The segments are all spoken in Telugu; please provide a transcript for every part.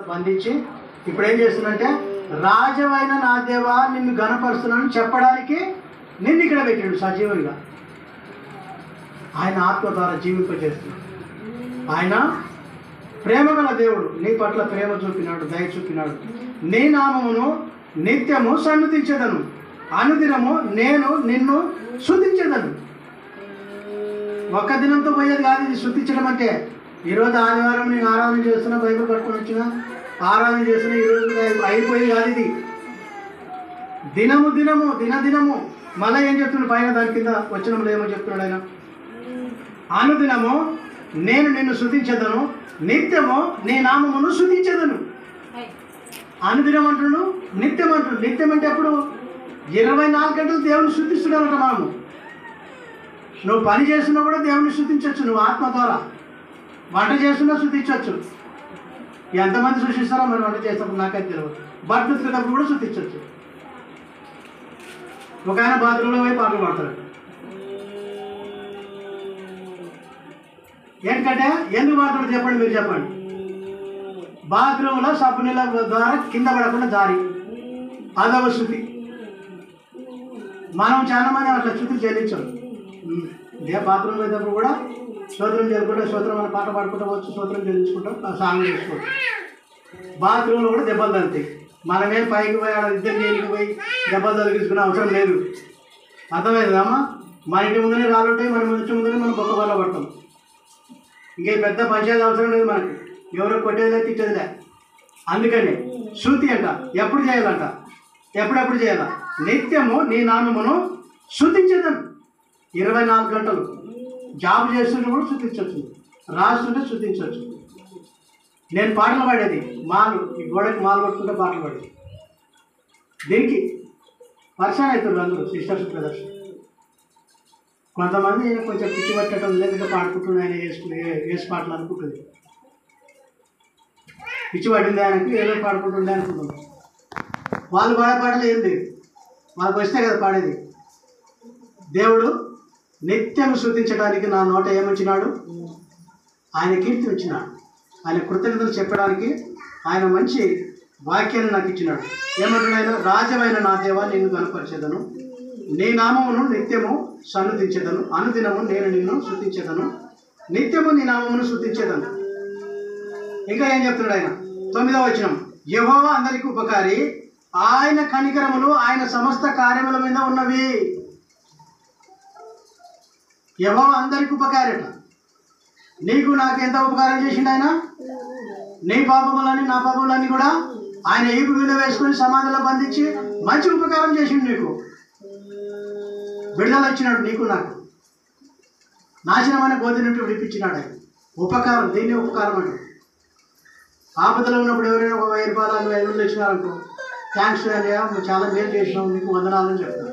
బంధించి ఇప్పుడు ఏం చేస్తున్నంటే రాజవైన నా దేవా నిన్ను గణపరుస్తున్నాను చెప్పడానికి నిన్ను ఇక్కడ పెట్టాడు సజీవునిగా. ఆయన ఆత్మ ద్వారా జీవింపజేస్తున్నాడు. ఆయన ప్రేమగల దేవుడు, నీ పట్ల ప్రేమ చూపినాడు, దయ చూపినాడు. నీ నామమును నిత్యము సన్నుతించెదను, అనుదినము నేను నిన్ను స్తుతించెదను. ఒక్క దినంతో పోయేది కాదు ఇది స్తుతించడం అంటే. ఈరోజు ఆదివారం నేను ఆరాధన చేస్తున్నా, బైబిల్ పట్టుకొని వచ్చిన ఆరాధన చేస్తున్నా, ఈరోజు అయిపోయి కాదు ఇది. దినము దినము దినదినము మళ్ళీ ఏం చెప్తున్నాడు పైన దాని కింద వచనంలో ఏమో చెప్తున్నాడు ఆయన, అనుదినము నేను నిన్ను స్తుతించెదను, నిత్యము నీ నామమును స్తుతించెదను. అనుదినం అంటున్నాడు, నిత్యం అంటున్నాడు. నిత్యం అంటే అప్పుడు 24 గంటలు దేవుని స్తుతిస్తున్నాడంట. మనము నువ్వు పని చేస్తున్నా కూడా దేవుని స్తుతించవచ్చు. నువ్వు ఆత్మ ద్వారా వంట చేస్తున్నా స్తుతించవచ్చు. ఎంతమంది సృష్టిస్తారో మరి వంట చేసినప్పుడు నాకైతే తెలియదు. బట్టలు ఉతికేటప్పుడు కూడా స్తుతించవచ్చు. ఒక ఆయన బాత్రూంలో పోయి పాటలు పాడతాడు. ఎందుకంటే ఎందుకు పాడతాడు చెప్పండి, మీరు చెప్పండి. బాత్రూంలో సబ్బు నీళ్ళ ద్వారా కింద పడకుండా జారి అదొక శృతి. మనం చాలా మంది అట్లా శృతులు చెల్లించాం. బాత్రూమ్ పోయేటప్పుడు కూడా స్తోత్రం చెల్లుకుంటాం, స్తోత్రం అని పాట పాడుకుంటూ వచ్చు, స్తోత్రం చెల్లించుకుంటాం, సాంగ్ చేసుకుంటాం. బాత్రూంలో కూడా దెబ్బలు తగ్గుతాయి. మనమేం పైకి పోయి ఆడ ఇద్దరు నీళ్ళకి పోయి దెబ్బలు తొలగించుకునే అవసరం లేదు. అర్థమైందమ్మా? మన ఇంటి ముందునే రాళ్ళు ఉంటాయి, మన ఇంటి ముందునే మనం గొప్ప వల్ల పడతాం. ఇంకే పెద్ద పంచాయతీ అవసరం లేదు మనకి. ఎవరో కొట్టేదిలే తిట్టేదిలే. అందుకని శృతి అంట ఎప్పుడు చేయాలంట, ఎప్పుడెప్పుడు చేయాల? నిత్యము నీ నామమును స్తుతించెదను. 24 గంటలు జాబ్ చేస్తుంటే కూడా స్తుతించవచ్చు, రాస్తుంటే స్తుతించవచ్చు. నేను పాటలు పాడేది మాలు, ఈ గోడకి మాలు పట్టుకుంటే పాటలు పాడేది. దీనికి పరిచయం అవుతుంది అందరూ సిస్టర్స్ బ్రదర్స్. కొంతమంది కొంచెం పిచ్చి పట్టడం లేదంటే పాడుకుంటుంది, ఆయన వేసి పాటలు అనుకుంటుంది. పిచ్చి పడింది ఆయనకి, ఏదో పాడుకుంటుండే అనుకుంటుంది. వాళ్ళు పాడే పాటలు ఏం లేదు, వాళ్ళకి వస్తే కదా పాడేది. దేవుడు నిత్యం స్తుతించడానికి నా నోట ఏమిచ్చినాడు? ఆయన కీర్తి ఇచ్చినాడు. ఆయన కృతజ్ఞతలు చెప్పడానికి ఆయన మంచి వాక్యాన్ని నాకు ఇచ్చినాడు. ఏమంటున్నాడు ఆయన? రాజమైన నా దేవా నిన్ను కనపరిచేదను, నీ నామమును నిత్యము సన్నుతించెదను, అనుదినము నేను నిన్ను స్తుతించెదను, నిత్యము నీ నామమును స్తుతించెదను. ఇంకా ఏం చెప్తున్నాడు ఆయన? 9వ వచనం, యెహోవా అందరికి ఉపకారి, ఆయన కనికరములు ఆయన సమస్త కార్యముల మీద ఉన్నవి. యెహోవా అందరికి ఉపకారట. నీకు నాకు ఎంత ఉపకారం చేసిండు ఆయన? నీ పాపములని నా పాపములన్నీ కూడా ఆయన ఈపు మీద వేసుకొని సమాధిలో బంధించి మంచి ఉపకారం చేసిండు. నీకు విడుదల ఇచ్చినాడు, నీకు నాకు నాశనమైన గోధి నుండి విడిపించినాడు ఆయన. ఉపకారం, దీన్ని ఉపకారం అంటే. ఆపదలో ఉన్నప్పుడు ఎవరైనా ఒక 1000 రూపాయలు 500 ఇచ్చినారనుకో, థ్యాంక్స్ అయ్యా చాలా మేలు చేసినావు, నీకు వందనాలని చెప్తాను.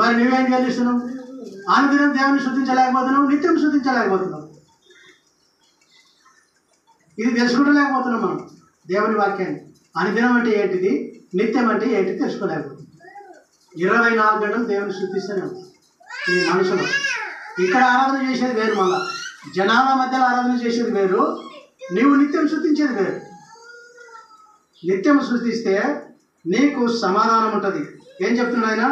మరి నువ్వేం చెల్లిస్తున్నావు? అనుదినం దేవుని స్తుతించలేకపోతున్నావు, నిత్యం స్తుతించలేకపోతున్నావు. ఇది తెలుసుకోలేకపోతున్నాం మనం దేవుని వాక్యాన్ని. అనుదినం అంటే ఏంటిది, నిత్యం అంటే ఏంటి తెలుసుకోలేకపోతున్నాం. 24 గంటలు దేవుని స్తుతిస్తూనే ఉంటాం ఈ మనుషులు. ఇక్కడ ఆరాధన చేసేది వేరు, మళ్ళా జనాల మధ్యలో ఆరాధన చేసేది వేరు, నీవు నిత్యం స్తుతించేది వేరు. నిత్యం స్తుతిస్తే నీకు సమాధానం ఉంటుంది. ఏం చెప్తున్నాడు ఆయన?